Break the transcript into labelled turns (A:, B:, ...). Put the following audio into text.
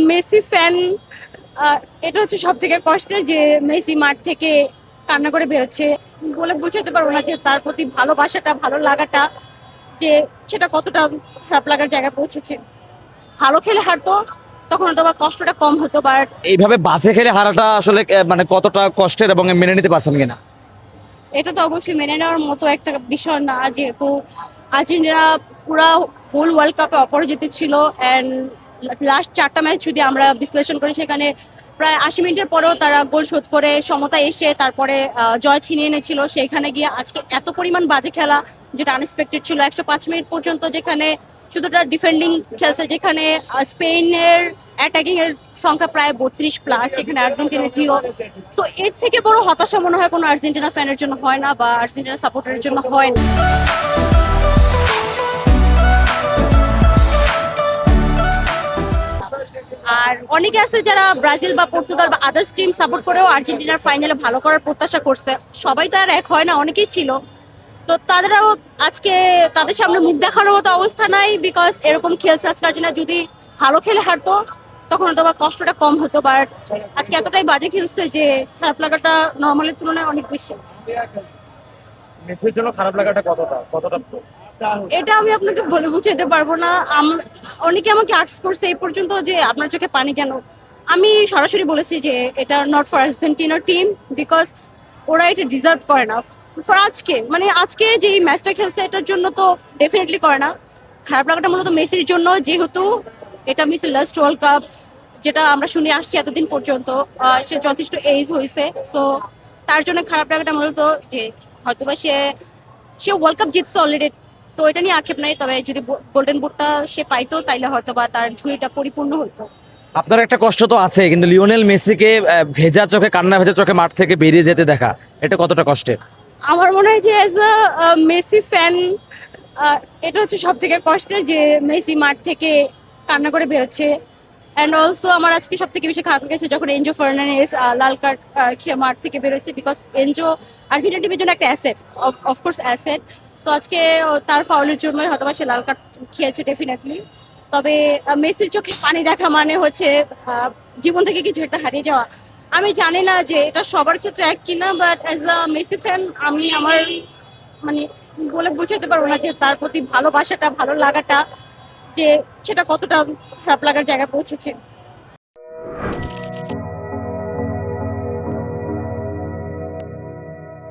A: Messi fan. এটা হচ্ছে সব থেকে কষ্টের যে মেসি মাঠ থেকে কান্না করে বেরোচ্ছে। বলে বোঝাতে পারবো না যে তার প্রতি ভালোবাসাটা, ভালো লাগাটা যে সেটা কতটা খারাপ লাগার জায়গায় পৌঁছেছে। ভালো খেলে হারতো তখন হয়তো বা কষ্টটা কম হতো, বাট
B: এইভাবে বাজে খেলে হারাটা আসলে মানে কতটা কষ্টের এবং মেনে নিতে পারছেন কিনা?
A: এটা তো অবশ্যই মেনে নেওয়ার মতো একটা বিষয় না, যেহেতু আর্জেন্টিনা পুরা হোল ওয়ার্ল্ড কাপে অপরাজিত ছিল। অ্যান্ড লাস্ট 4টা ম্যাচ যদি আমরা বিশ্লেষণ করি, সেখানে প্রায় 80 মিনিটের পরেও তারা গোল শোধ করে সমতা এসে তারপরে জয় ছিনিয়ে এনেছিল। সেখানে গিয়ে আজকে এত পরিমাণ বাজে খেলা, যেটা আনএক্সপেক্টেড ছিল। 105 মিনিট পর্যন্ত যেখানে শুধুটা ডিফেন্ডিং খেলছে, যেখানে স্পেনের অ্যাটাকিং এর সংখ্যা প্রায় 32+, সেখানে আর্জেন্টিনা 0। সো এর থেকে বড় হতাশা মনে হয় কোনো আর্জেন্টিনা ফ্যানের জন্য হয় না, বা আর্জেন্টিনা সাপোর্টারের জন্য হয় না। আর অনেকে আছে যারা ব্রাজিল বা পর্তুগাল বা আদার্স টিম সাপোর্ট করেও আর্জেন্টিনার ফাইনালে ভালো করার প্রত্যাশা করছে। সবাই তো আর এক হয় না, অনেকেই ছিল। তো তাদেরও আজকে তাদের সামনে মুখ দেখানোর মতো অবস্থা নাই, বিকজ এরকম খেলছে আজকে আর্জেন্টিনা। যদি ভালো খেলে হারতো তখন হয়তো বা কষ্টটা কম হতো, বাট আজকে এতটাই বাজে খেলছে যে খারাপ লাগাটা নর্মালের তুলনায় অনেক বেশি।
B: মেসির জন্য খারাপ লাগাটা কতটা কতটা?
A: এটা আমি আপনাকে বলে বুঝাতে পারবো না। অনেকে আমাকে আর্টস করছে এই পর্যন্ত যে আপনার চোখে পানি কেন। আমি সরাসরি বলেছি যে এটা নট ফর আর্জেন্টিনার টিম, বিকজ ওরা এটা ডিজার্ভ করে না। ফর আজকে মানে আজকে যে ম্যাচটা খেলছে এটার জন্য তো ডেফিনেটলি করে না। খারাপ লাগাটা মূলত মেসির জন্য, যেহেতু এটা মেসির লাস্ট ওয়ার্ল্ড কাপ, যেটা আমরা শুনে আসছি এতদিন পর্যন্ত। সে যথেষ্ট এজ হয়েছে, সো তার জন্য খারাপ লাগাটা মূলত যে হয়তোবা সে সে ওয়ার্ল্ড কাপ জিতছে অলরেডি। তো এটা নিয়ে আক্ষেপ নাই, তবে যদি গোল্ডেন বুটটা সে পাইতো তাইলে হয়তো বা তার ঝুড়িটা পরিপূর্ণ হতো।
B: আপনার একটা কষ্ট তো আছে, কিন্তু লিওনেল মেসিকে ভেজা চোখে, কান্না ভেজা চোখে মাঠ থেকে বেরিয়ে যেতে দেখা, এটা কতটা কষ্টের?
A: আমার মনে হয় যে অ্যাজ আ মেসি ফ্যান, এটা হচ্ছে সব থেকে কষ্টের যে মেসি মাঠ থেকে কান্না করে বেরোচ্ছে। অ্যান্ড অলসো আমার আজকে সব থেকে বেশি খারাপ লেগেছে যখন এনজো ফার্নান্ডেজ লাল কার্ড খেয়ে মাঠ থেকে বেরোচ্ছে, বিকজ এনজো আর্জেন্টিনা টিমের জন্য একটা অ্যাসেট, অফকোর্স অ্যাসেট। তো আজকে তার ফাউলের জন্যই হয়তো বা সে লাল কার্ড খেয়েছে ডেফিনেটলি। তবে মেসির চোখে পানি দেখা মানে হচ্ছে জীবন থেকে কিছু একটা হারিয়ে যাওয়া। আমি জানি না যে এটা সবার ক্ষেত্রে এক কিনা, but as a Messi fan আমি আমার মানে বলে বোঝাতে পারবো না যে তার প্রতি ভালোবাসাটা, ভালো লাগাটা যে সেটা কতটা খারাপ লাগার জায়গায় পৌঁছেছে।